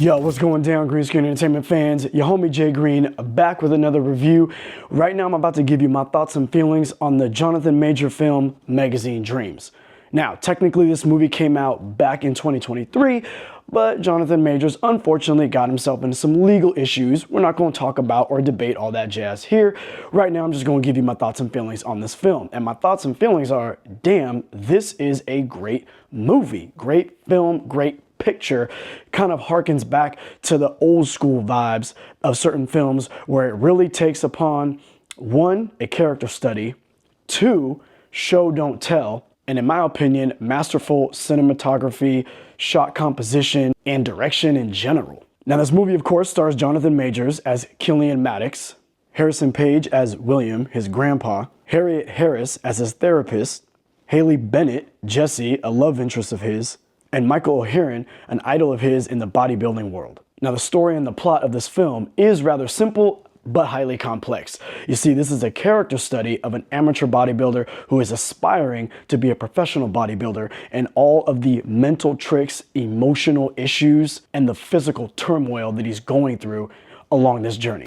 Yo, what's going down, Green Screen Entertainment fans? Your homie Jay Green back with another review. Right now I'm about to give you my thoughts and feelings on the Jonathan Major film, Magazine Dreams. Now, technically this movie came out back in 2023, but Jonathan Majors unfortunately got himself into some legal issues. We're not going to talk about or debate all that jazz here. Right now I'm just going to give you my thoughts and feelings on this film. And my thoughts and feelings are, damn, this is a great movie. Great film, great picture. Kind of harkens back to the old school vibes of certain films where it really takes upon, one, a character study, two, show don't tell, and in my opinion, masterful cinematography, shot composition, and direction in general. Now this movie of course stars Jonathan Majors as Killian Maddox, Harrison Page as William, his grandpa, Harriet Harris as his therapist, Haley Bennett, Jessie, a love interest of his, and Michael O'Hearn, an idol of his in the bodybuilding world. Now the story and the plot of this film is rather simple, but highly complex. You see, this is a character study of an amateur bodybuilder who is aspiring to be a professional bodybuilder, and all of the mental tricks, emotional issues, and the physical turmoil that he's going through along this journey.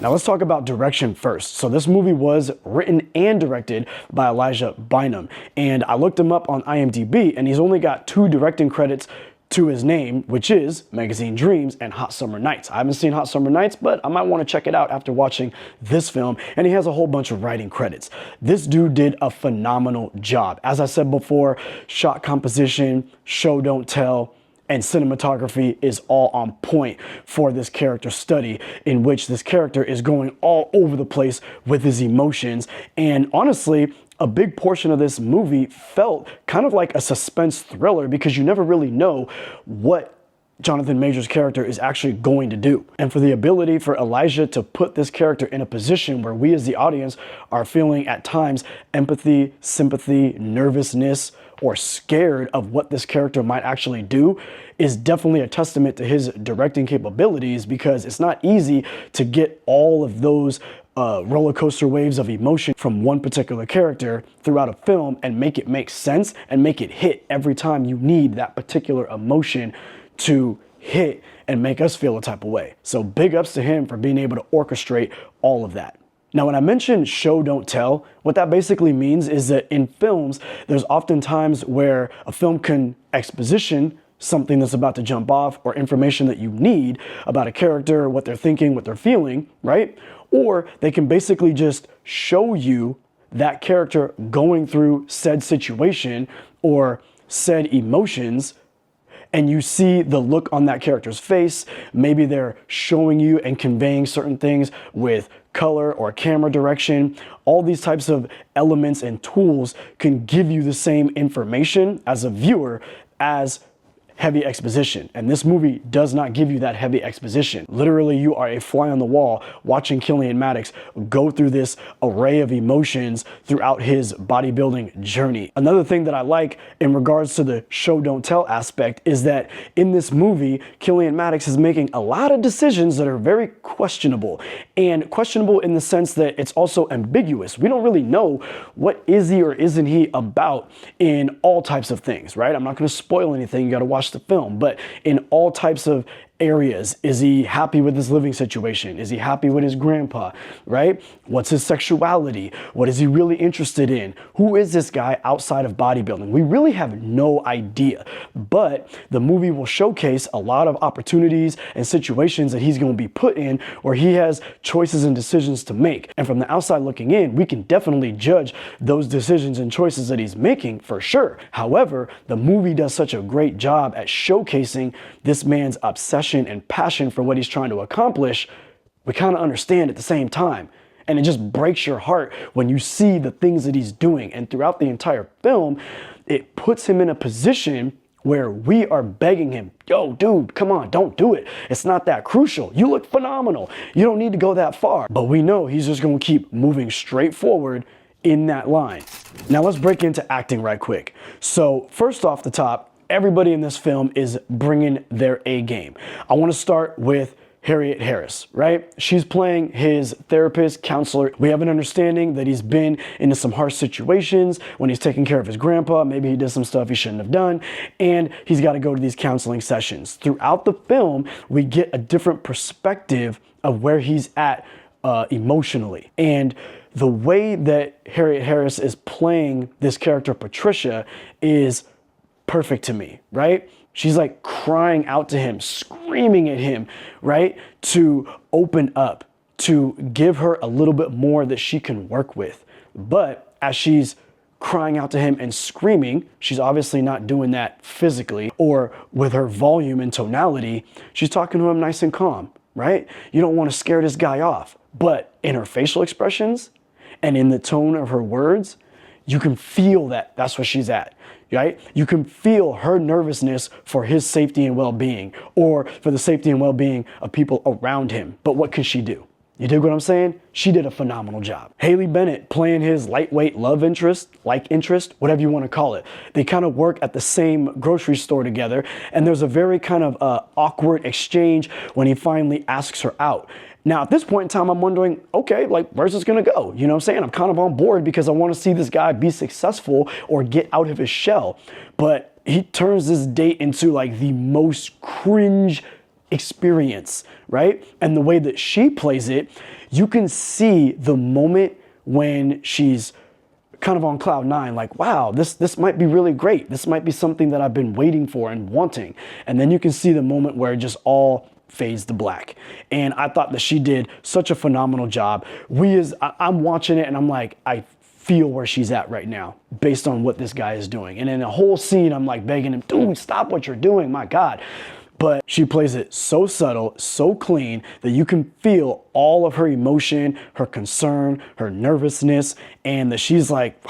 Now let's talk about direction first. So this movie was written and directed by Elijah Bynum, and I looked him up on IMDb, and he's only got 2 directing credits to his name, which is Magazine Dreams and Hot Summer Nights. I haven't seen Hot Summer Nights, but I might want to check it out after watching this film, and he has a whole bunch of writing credits. This dude did a phenomenal job. As I said before, shot composition, show don't tell, and cinematography is all on point for this character study, in which this character is going all over the place with his emotions. And honestly, a big portion of this movie felt kind of like a suspense thriller because you never really know what Jonathan Majors' character is actually going to do. And for the ability for Elijah to put this character in a position where we as the audience are feeling at times empathy, sympathy, nervousness, or scared of what this character might actually do is definitely a testament to his directing capabilities, because it's not easy to get all of those roller coaster waves of emotion from one particular character throughout a film and make it make sense and make it hit every time you need that particular emotion to hit and make us feel a type of way. So big ups to him for being able to orchestrate all of that. Now, when I mention show don't tell, what that basically means is that in films, there's often times where a film can exposition something that's about to jump off, or information that you need about a character, what they're thinking, what they're feeling, right? Or they can basically just show you that character going through said situation or said emotions, and you see the look on that character's face. Maybe they're showing you and conveying certain things with color or camera direction. All these types of elements and tools can give you the same information as a viewer as heavy exposition. And this movie does not give you that heavy exposition. Literally, you are a fly on the wall watching Killian Maddox go through this array of emotions throughout his bodybuilding journey. Another thing that I like in regards to the show don't tell aspect is that in this movie, Killian Maddox is making a lot of decisions that are very questionable, and questionable in the sense that it's also ambiguous. We don't really know what is he or isn't he about in all types of things, right? I'm not going to spoil anything. You got to watch the film, but in all types of areas. Is he happy with his living situation? Is he happy with his grandpa, right? What's his sexuality? What is he really interested in? Who is this guy outside of bodybuilding? We really have no idea, but the movie will showcase a lot of opportunities and situations that he's going to be put in where he has choices and decisions to make. And from the outside looking in, we can definitely judge those decisions and choices that he's making for sure. However, the movie does such a great job at showcasing this man's obsession and passion for what he's trying to accomplish. We kind of understand at the same time. And it just breaks your heart when you see the things that he's doing. And throughout the entire film, it puts him in a position where we are begging him, yo, dude, come on, don't do it. It's not that crucial. You look phenomenal. You don't need to go that far. But we know he's just going to keep moving straight forward in that line. Now let's break into acting right quick. So first off the top, everybody in this film is bringing their A game. I want to start with Harriet Harris, right? She's playing his therapist, counselor. We have an understanding that he's been into some harsh situations when he's taking care of his grandpa. Maybe he did some stuff he shouldn't have done, and he's got to go to these counseling sessions. Throughout the film, we get a different perspective of where he's at emotionally. And the way that Harriet Harris is playing this character, Patricia, is perfect to me, right? She's like crying out to him, screaming at him, right? To open up, to give her a little bit more that she can work with. But as she's crying out to him and screaming, she's obviously not doing that physically or with her volume and tonality. She's talking to him nice and calm, right? You don't want to scare this guy off. But in her facial expressions and in the tone of her words, you can feel that that's where she's at, right? You can feel her nervousness for his safety and well-being, or for the safety and well-being of people around him. But what can she do? You dig what I'm saying? She did a phenomenal job. Haley Bennett playing his lightweight love interest, whatever you want to call it. They kind of work at the same grocery store together, and there's a very kind of awkward exchange when he finally asks her out. Now, at this point in time, I'm wondering, okay, like, where's this gonna go? You know what I'm saying? I'm kind of on board because I want to see this guy be successful or get out of his shell. But he turns this date into like the most cringe experience, right? And the way that she plays it, you can see the moment when she's kind of on cloud nine, like, wow, this might be really great. This might be something that I've been waiting for and wanting. And then you can see the moment where it just all fades to black. And I thought that she did such a phenomenal job. I'm watching it and I'm like, I feel where she's at right now based on what this guy is doing. And in the whole scene, I'm like begging him, dude, stop what you're doing, my God. But she plays it so subtle, so clean that you can feel all of her emotion, her concern, her nervousness, and that she's like,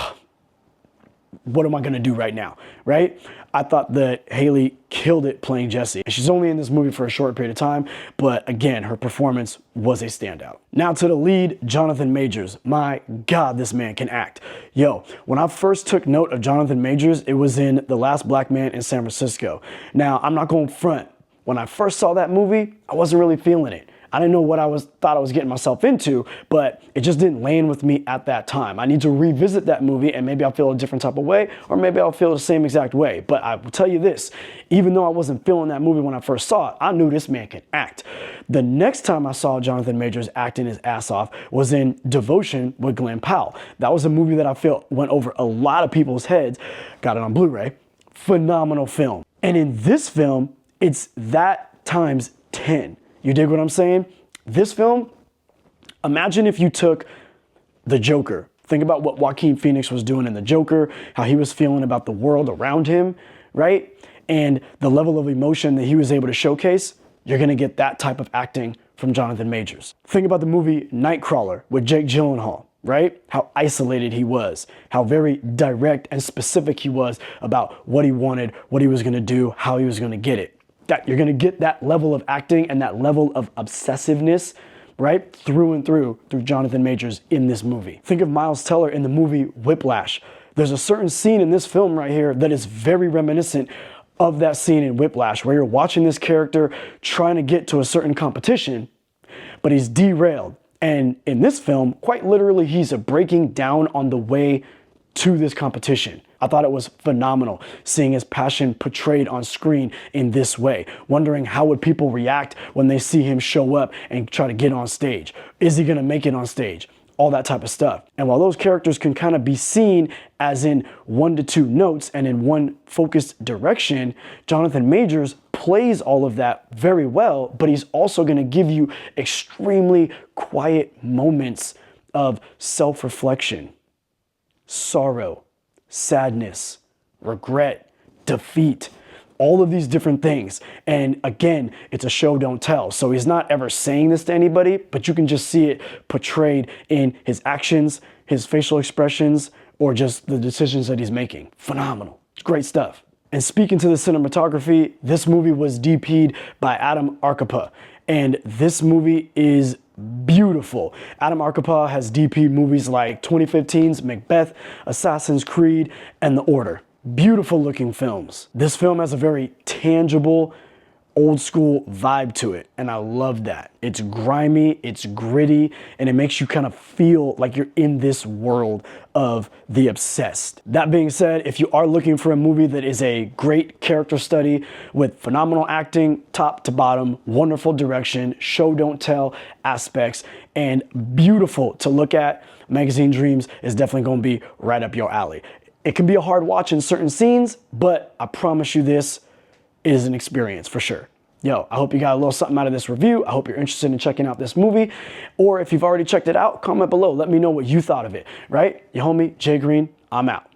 what am I gonna do right now, right? I thought that Haley killed it playing Jessie. She's only in this movie for a short period of time, but again, her performance was a standout. Now to the lead, Jonathan Majors. My God, this man can act. Yo, when I first took note of Jonathan Majors, it was in The Last Black Man in San Francisco. Now, I'm not going front. When I first saw that movie, I wasn't really feeling it. I didn't know what thought I was getting myself into, but it just didn't land with me at that time. I need to revisit that movie and maybe I'll feel a different type of way, or maybe I'll feel the same exact way. But I will tell you this, even though I wasn't feeling that movie when I first saw it, I knew this man can act. The next time I saw Jonathan Majors acting his ass off was in Devotion with Glenn Powell. That was a movie that I felt went over a lot of people's heads. Got it on Blu-ray. Phenomenal film. And in this film, it's that times 10. You dig what I'm saying? This film, imagine if you took The Joker. Think about what Joaquin Phoenix was doing in The Joker, how he was feeling about the world around him, right? And the level of emotion that he was able to showcase, you're gonna get that type of acting from Jonathan Majors. Think about the movie Nightcrawler with Jake Gyllenhaal, right? How isolated he was, how very direct and specific he was about what he wanted, what he was gonna do, how he was gonna get it. That you're gonna get that level of acting and that level of obsessiveness, right, through and through Jonathan Majors in this movie. Think of Miles Teller in the movie Whiplash. There's a certain scene in this film right here that is very reminiscent of that scene in Whiplash, where you're watching this character trying to get to a certain competition, but he's derailed. And in this film, quite literally, he's breaking down on the way to this competition. I thought it was phenomenal seeing his passion portrayed on screen in this way, wondering how would people react when they see him show up and try to get on stage. Is he gonna make it on stage? All that type of stuff. And while those characters can kind of be seen as in 1 to 2 notes and in one focused direction, Jonathan Majors plays all of that very well, but he's also gonna give you extremely quiet moments of self-reflection, sorrow, sadness, regret, defeat, all of these different things. And again, it's a show don't tell. So he's not ever saying this to anybody, but you can just see it portrayed in his actions, his facial expressions, or just the decisions that he's making. Phenomenal. It's great stuff. And speaking to the cinematography, this movie was DP'd by Adam Arcapa. And this movie is beautiful. Adam Arcapa has DP'd movies like 2015's Macbeth, Assassin's Creed, and The Order. Beautiful looking films. This film has a very tangible, old school vibe to it, and I love that. It's grimy, it's gritty, and it makes you kind of feel like you're in this world of The Obsessed. That being said, if you are looking for a movie that is a great character study with phenomenal acting, top to bottom, wonderful direction, show don't tell aspects, and beautiful to look at, Magazine Dreams is definitely going to be right up your alley. It can be a hard watch in certain scenes, but I promise you this is an experience for sure. Yo, I hope you got a little something out of this review. I hope you're interested in checking out this movie. Or if you've already checked it out, comment below. Let me know what you thought of it, right? Your homie, Jay Green, I'm out.